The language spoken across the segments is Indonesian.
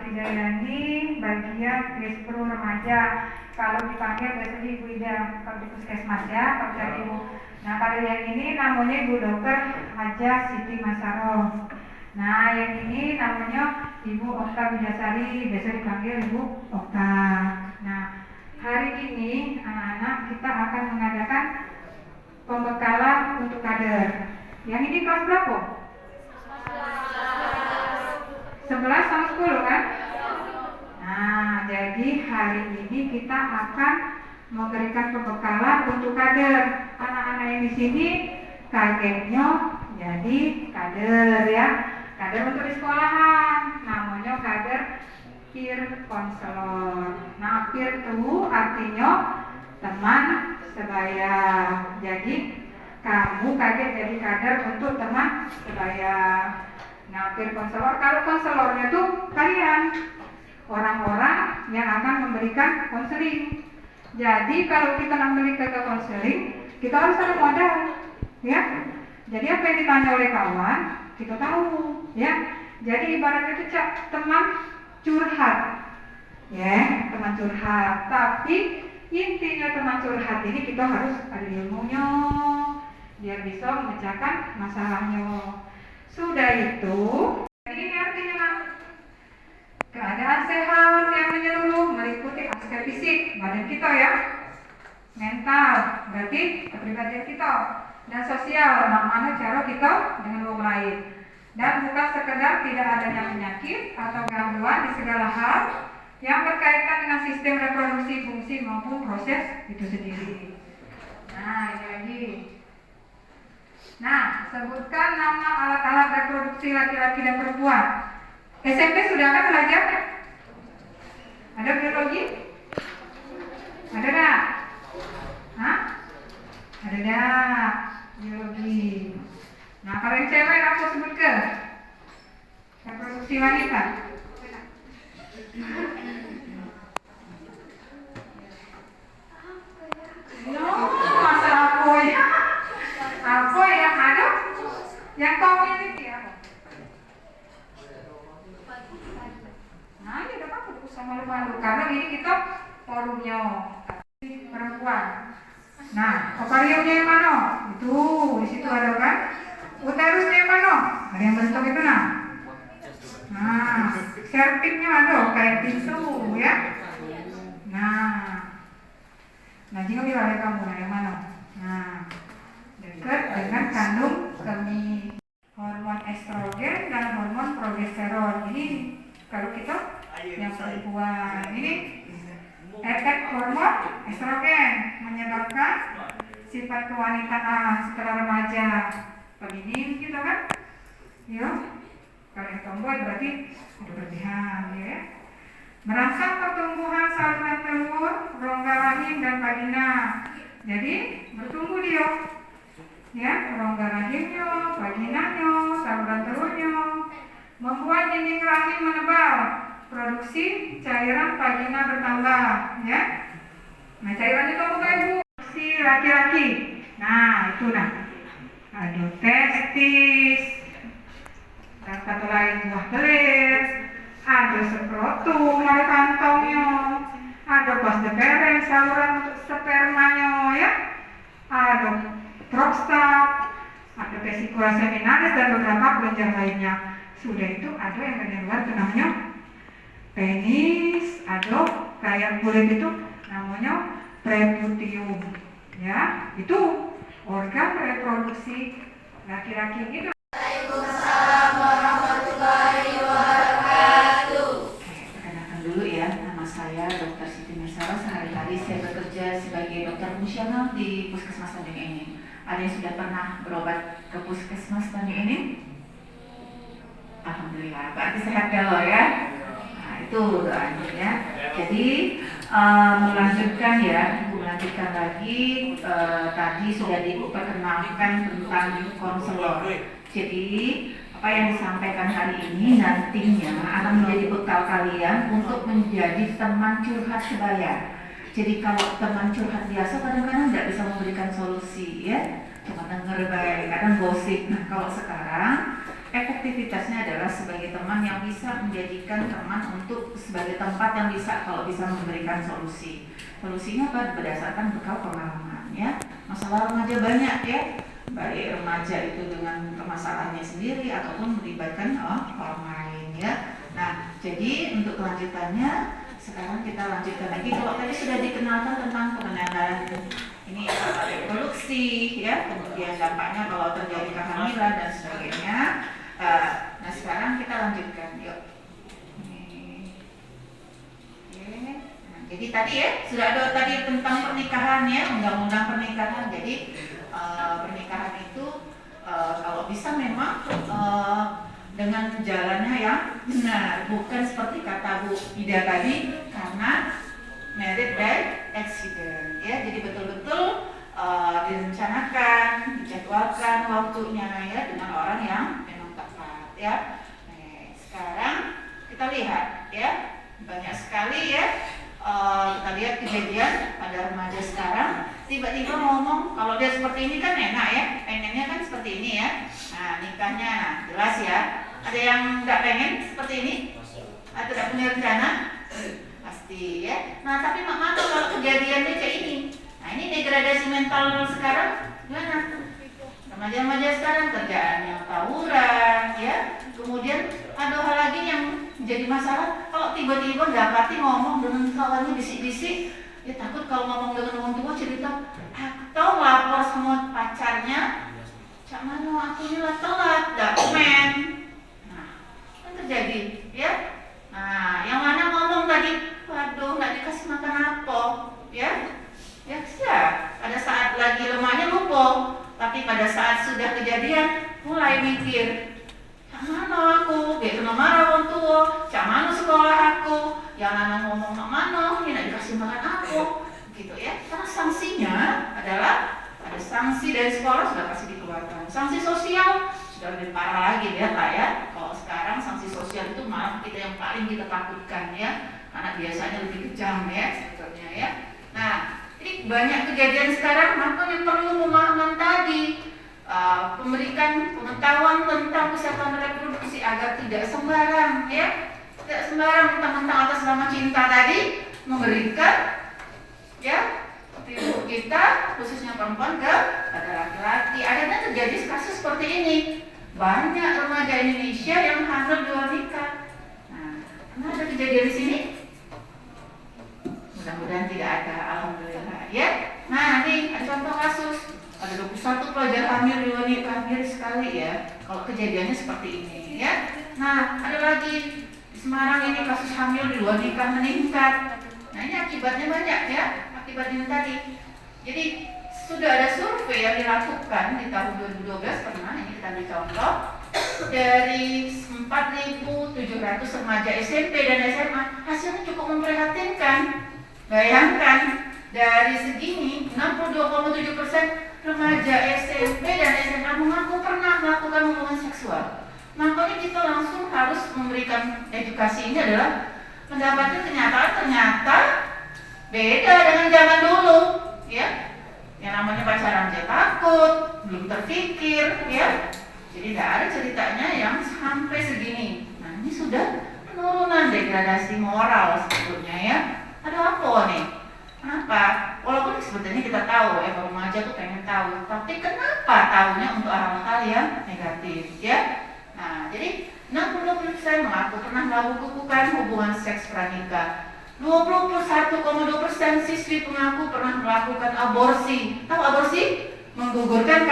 Trijayani, bagian Dispro Remaja. Kalau dipanggil biasanya Ibu Ida, kalau di Puskesmas ya, kalau dari Ibu. Nah, kalau yang ini namanya Ibu Dokter Haja Siti Masaro. Nah, yang ini namanya Ibu Okta Widasari, biasa dipanggil Ibu Okta. Nah, hari ini anak-anak kita akan mengadakan pembekalan untuk kader. Yang ini kelas berapa? 11 sama 10 kan? Nah, jadi hari ini kita akan memberikan pembekalan untuk kader. Anak-anak yang di sini kakeknya jadi kader ya. Kader untuk di sekolahan, namanya kader peer counselor. Nah, peer itu artinya teman sebaya. Jadi kamu kaget jadi kader untuk teman sebaya. Nah, peer counselor, kalau konselornya tuh kalian, orang-orang yang akan memberikan konseling. Jadi kalau kita memberikan ke konseling, kita harus ada modal, ya. Jadi apa yang ditanya oleh kawan, kita tahu, ya. Jadi ibaratnya itu teman curhat, ya, teman curhat. Tapi intinya teman curhat ini kita harus ada ilmunya, biar bisa memecahkan masalahnya. Sudah itu, ini artinya keadaan sehat yang menyeluruh meliputi aspek fisik badan kita ya, mental berarti kepribadian kita, dan sosial bagaimana cara kita dengan orang lain, dan bukan sekedar tidak adanya penyakit atau gangguan di segala hal yang berkaitan dengan sistem reproduksi, fungsi maupun proses itu sendiri. Nah, ini lagi. Nah, sebutkan nama alat-alat reproduksi laki-laki dan perempuan. SMP sudah kan belajar? Ada biologi? Ada enggak? Hah? Ada enggak? Biologi. Nah, kalau yang cewek aku sebutkan reproduksi wanita. Masa apa ya? Apa yang ada? Yang community apa? Nah, ya udah apa usah malu-malu karena ini kita forumnya perempuan. Nah, ovariumnya yang mana? Itu di situ ada kan? Uterusnya yang mana? Ada yang bentuk itu nah. Nah, cervixnya ada kayak pintu ya. Nah, jika wilayah kamu yang mana? Nah, dekat dengan kandung kemih, hormon estrogen dan hormon progesteron. Ini kalau kita yang perempuan ini efek hormon estrogen menyebabkan sifat kewanitaan setelah remaja, feminim gitu kan? Yo, kalau yang tomboy berarti ada berlebihan ya. Merangsang pertumbuhan saluran telur, rongga rahim dan vagina. Jadi bertumbuh dia, ya, rongga rahimnya, vaginanya, saluran telurnya. Membuat dinding rahim menebal, produksi cairan vagina bertambah, ya. Nah, cairan itu apa ibu? Si laki-laki. Nah, itu nah. Ada testis, dan satu lain buah kelir, ada skrotum, ada kantongnya, ada vas deferens, saluran untuk spermanya, ya. Ada prostat, ada vesicula seminalis dan beberapa kelenjar lainnya. Sudah itu ada yang bagian luar itu namanya penis, ada kayak kulit itu namanya preputium, ya, itu organ reproduksi laki-laki gitu. Waalaikumsalam warahmatullahi wabarakatuh. Perkenalkan dulu ya, nama saya Dr. Siti Masaro. Sehari-hari saya bekerja sebagai dokter fungsional di Puskesmas Tanjung Enim. Ada yang sudah pernah berobat ke Puskesmas Tanjung Enim? Alhamdulillah, berarti sehat kalau ya. Nah, itu doanya ya. Jadi melanjutkan lagi tadi sudah diperkenalkan tentang konselor. Jadi apa yang disampaikan hari ini nantinya akan menjadi bekal kalian untuk menjadi teman curhat sebaya. Jadi kalau teman curhat biasa kadang-kadang tidak bisa memberikan solusi ya, cuma denger baik, kadang gosip. Nah, kalau sekarang efektivitasnya adalah sebagai teman yang bisa menjadikan teman untuk sebagai tempat yang bisa kalau bisa memberikan solusi. Solusinya apa? Berdasarkan bekal pengalaman ya. Masalah remaja banyak ya, baik remaja itu dengan permasalahannya sendiri ataupun melibatkan orang lain ya. Nah, jadi untuk kelanjutannya sekarang kita lanjutkan lagi. Kalau tadi sudah dikenalkan tentang pengenalan ini reproduksi ya, kemudian dampaknya kalau terjadi kehamilan dan sebagainya. Nah sekarang kita lanjutkan yuk. Nah, jadi tadi ya sudah ada tadi tentang pernikahan ya, undang-undang pernikahan. Jadi pernikahan itu kalau bisa memang dengan jalannya yang benar, bukan seperti kata Bu Ida tadi karena married by accident ya. Jadi betul-betul direncanakan, dijadwalkan waktunya ya dengan orang yang memang tepat ya. Nah, sekarang kita lihat ya, banyak sekali ya kita lihat kejadian pada remaja sekarang tiba-tiba ngomong kalau dia seperti ini kan enak ya, pengennya kan seperti ini ya. Nah nikahnya jelas ya. Ada yang nggak pengen seperti ini atau tidak punya rencana? Pasti ya. Nah tapi mana kalau kejadiannya kayak ini? Nah ini degradasi mental sekarang gimana? Remaja-remaja sekarang kerjaannya tawuran ya. Kemudian ada hal lagi yang jadi masalah kalau tiba-tiba dapati ngomong dengan kawannya bisik-bisik, ya takut kalau ngomong dengan orang tua cerita atau lapor sama pacarnya, cak mano aku ini telat dokumen. Nah kan terjadi ya. Nah yang mana ngomong tadi, waduh nggak dikasih makan apa ya. Ya pada saat lagi lemahnya lupa, tapi pada saat sudah kejadian mulai mikir, cak mana aku, dia kena marah orang tua, cak mana sekolah aku, yang anak ngomong mak mana, ini nak dikasih makan aku, gitu ya. Karena sanksinya adalah ada sanksi dari sekolah sudah pasti dikeluarkan, sanksi sosial sudah lebih parah lagi lihat lah ya. Kalau sekarang sanksi sosial itu malah kita yang paling kita takutkan ya, karena biasanya lebih kejam ya sebetulnya ya. Nah ini banyak kejadian sekarang, makanya perlu pemahaman tadi, memberikan pengetahuan tentang kesehatan reproduksi agar tidak sembarang ya, tidak sembarang mentang-mentang atas nama cinta tadi memberikan ya ibu kita khususnya perempuan pada laki-laki. Akhirnya terjadi kasus seperti ini, banyak remaja Indonesia yang hamil di luar nikah. Nah, karena ada kejadian di sini. Mudah-mudahan tidak ada, alhamdulillah ya. Nah nih ada contoh kasus, ada 21 pelajar hamil di luar nikah, miris sekali ya kalau kejadiannya seperti ini ya. Nah ada lagi di Semarang ini kasus hamil di luar nikah meningkat. Nah ini akibatnya banyak ya, akibatnya tadi. Jadi sudah ada survei yang dilakukan di tahun 2012 pernah, ini kita ambil contoh dari 4.700 remaja SMP dan SMA, hasilnya cukup memprihatinkan. Bayangkan dari segini 62,7% remaja SMP dan SMA mengaku pernah melakukan hubungan seksual. Makanya kita langsung harus memberikan edukasi ini adalah mendapatkan kenyataan ternyata beda dengan zaman dulu ya. Yang namanya pacaran aja takut, belum terpikir ya. Jadi tidak ada ceritanya yang sampai segini. Nah ini sudah penurunan degradasi moral sebetulnya ya. Ada apa nih? Kenapa? Walaupun sebetulnya kita tahu ya, remaja tuh pengen tahu, tapi kenapa tahunya untuk hal-hal yang negatif ya? Nah, jadi 60% mengaku pernah melakukan hubungan seks pranikah. 21,2% siswi mengaku pernah melakukan aborsi. Tahu aborsi? Menggugurkan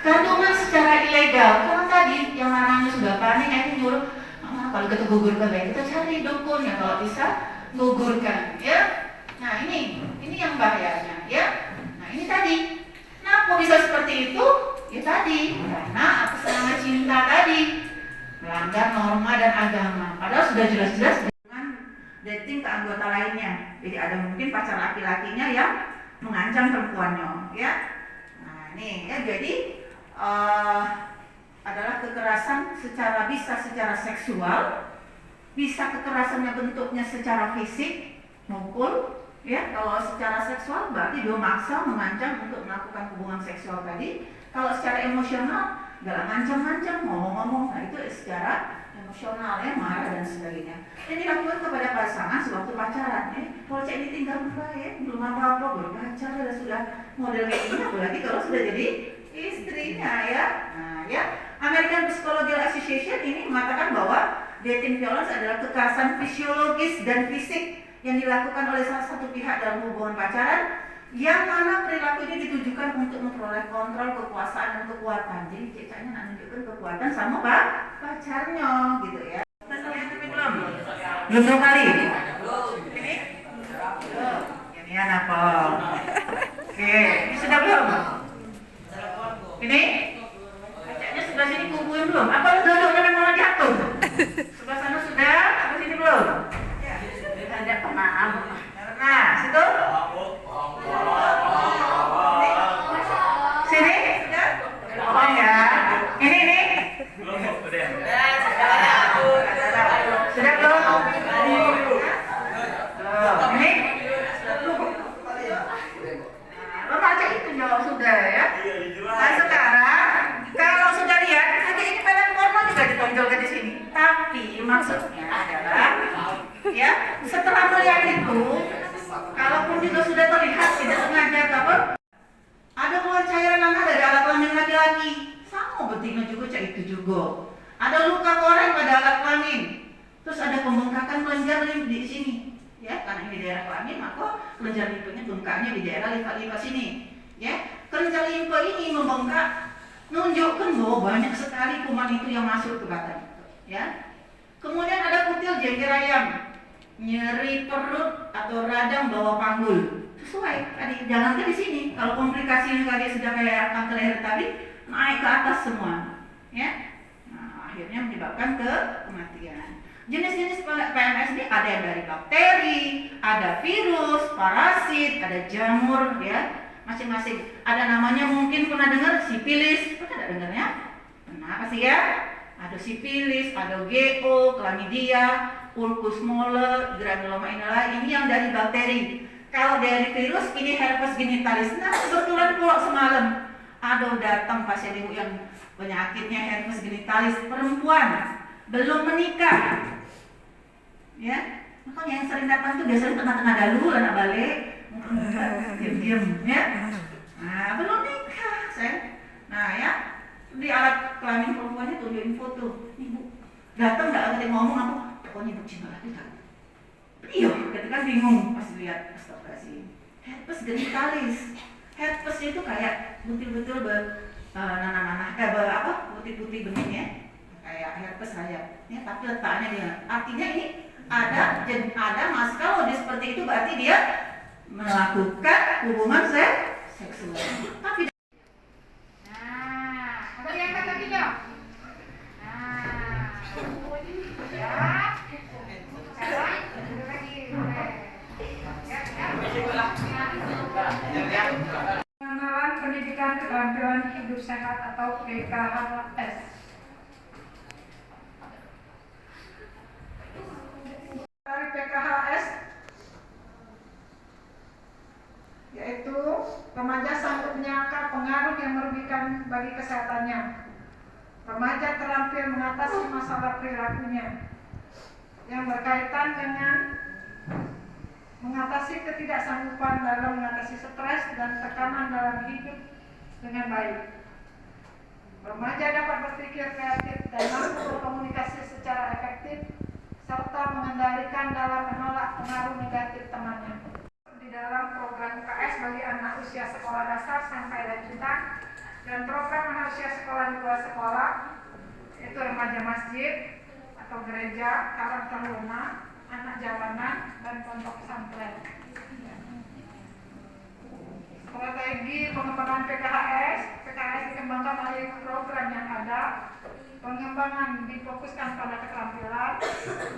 kandungan secara ilegal. Karena tadi yang namanya sudah panik, akhirnya nyuruh, kalau kita gugurkan baik kita cari dukun ya kalau bisa gugurkan ya. Nah ini yang bahayanya ya. Nah ini tadi kenapa bisa seperti itu ya tadi, karena atas nama cinta tadi melanggar norma dan agama, padahal sudah jelas-jelas dengan dating ke anggota lainnya. Jadi ada mungkin pacar laki-lakinya yang mengancam perempuannya ya. Nah ini ya, jadi adalah kekerasan secara seksual, bisa kekerasannya bentuknya secara fisik, mukul, ya. Kalau secara seksual berarti dia maksa, mengancam untuk melakukan hubungan seksual tadi. Kalau secara emosional nggak ngancam-ngancam, ngomong-ngomong. Nah itu secara emosional ya, marah dan sebagainya. Ini dilakukan kepada pasangan sewaktu pacaran. Kalau cek ini tinggal ya, belum apa-apa, baru pacar sudah model kayak gini, apalagi kalau sudah jadi istrinya ya. Nah ya, American Psychological Association ini mengatakan bahwa dating violence adalah kekerasan fisiologis dan fisik yang dilakukan oleh salah satu pihak dalam hubungan pacaran, yang mana perilaku ini ditujukan untuk memperoleh kontrol, kekuasaan, dan kekuatan. Jadi cecaknya menunjukkan kekuatan sama pacarnya gitu ya. Belum 2 kali? Ini? Ini apa? Oke, ini sudah belum? Ini? Cecaknya sebelah sini kumpulin belum? Apa lu duduk dan malah jatuh? Sebelah sana sudah, sebelah sini belum? Ada pernah. Nah, situ? Sini? Oh ya. Ini? Sudah belum? Ini? Lo baca itu jawab sudah ya. Nah sekarang kalau sudah lihat, nanti ini film porno juga ditonjolkan di sini. Tapi maksudnya adalah, ya setelah melihat itu, kalaupun juga sudah terlihat tidak sengaja apa, ada keluar cairan nanah dari alat kelamin laki-laki, sama betina juga cak itu juga. Ada luka koreng pada alat kelamin, terus ada pembengkakan kelenjar limf di sini, ya karena ini daerah kelamin maka kelenjar limfnya bengkaknya di daerah limfa sini, ya kelenjar limfa ini membengkak, menunjukkan bahwa banyak sekali kuman itu yang masuk ke badan, ya. Kemudian ada kutil jengger ayam, nyeri perut atau radang bawah panggul, sesuai tadi. Jangan di sini, kalau komplikasinya tadi sudah kayak kanker leher tadi, naik ke atas semua, ya. Nah, akhirnya menyebabkan kematian. Jenis-jenis PMS ini ada yang dari bakteri, ada virus, parasit, ada jamur, ya, masing-masing. Ada namanya mungkin pernah dengar sipilis, pernah tidak dengarnya? Kenapa sih ya? Ada sipilis, ada GO, chlamydia, ulcus mole, granuloma inala, ini yang dari bakteri. Kalau dari virus, ini herpes genitalis. Nah, kebetulan kalau semalam ada datang pasien ibu yang penyakitnya herpes genitalis, perempuan, belum menikah. Ya, makanya yang sering datang itu biasanya tengah-tengah dalu, anak balik, diam-diam, ya. Nah, belum nikah, saya. Nah, ya, di alat kelamin perempuannya tunjukin foto. Ibu datang nggak ngerti ngomong apa, pokoknya ibu cinta lagi kan. Iya, ketika bingung pas lihat astagfirullahaladzim. Herpes genitalis. Herpes itu kayak butil-butil nanah-nanah, putih-putih benihnya, kayak herpes rayap. Ya, tapi letaknya dia. Artinya ini ada mas, kalau dia seperti itu berarti dia melakukan hubungan seksual. Tapi yang kata video. Nah, ya. Sekarang lagi. Pengenalan pendidikan keterampilan hidup sehat atau PKHS. Dari PKHS yaitu remaja sanggup menyangkal pengaruh yang merugikan bagi kesehatannya. Remaja terampil mengatasi masalah perilakunya yang berkaitan dengan mengatasi ketidaksanggupan dalam mengatasi stres dan tekanan dalam hidup dengan baik. Remaja dapat berpikir kreatif dan mampu berkomunikasi secara efektif serta mengendalikan dalam menolak pengaruh negatif temannya. Di dalam program UKS bagi anak usia sekolah dasar sampai lanjutan dan program anak usia sekolah di luar sekolah, yaitu remaja masjid atau gereja, karang taruna, anak jalanan, dan pondok pesantren. Strategi pengembangan PKHS dikembangkan oleh program yang ada. Pengembangan difokuskan pada keterampilan,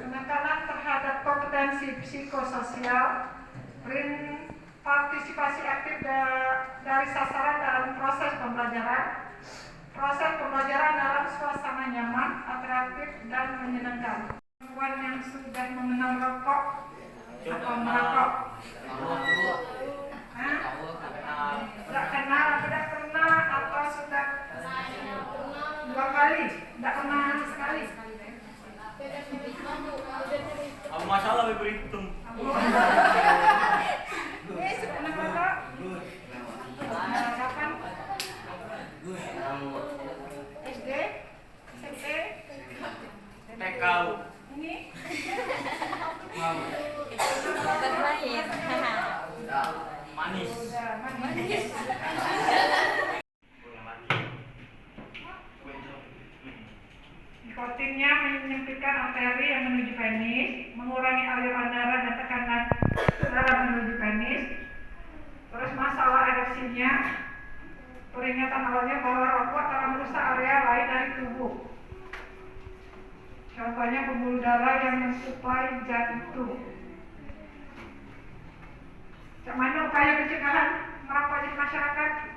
penekanan terhadap kompetensi psikososial, partisipasi aktif dari sasaran dalam proses pembelajaran dalam suasana nyaman, atraktif, dan menyenangkan. Perempuan yang sudah mengenal rokok atau merokok, tidak kenal, tidak pernah, atau sudah sekali, tidak pernah sekali. Apa masalah berhitung? Pernah merokok? Kapan? SD? SMP? TK. Ini? Manis. Udah, manis. Nikotinnya menyempitkan arteri yang menuju penis, mengurangi aliran darah dan tekanan darah menuju penis. Terus masalah ereksinya, peringatan awalnya bahwa rokok telah merusak area lain dari tubuh. Contohnya pembuluh darah yang mensuplai jantung. Bagaimana upaya pencegahan merokok di masyarakat?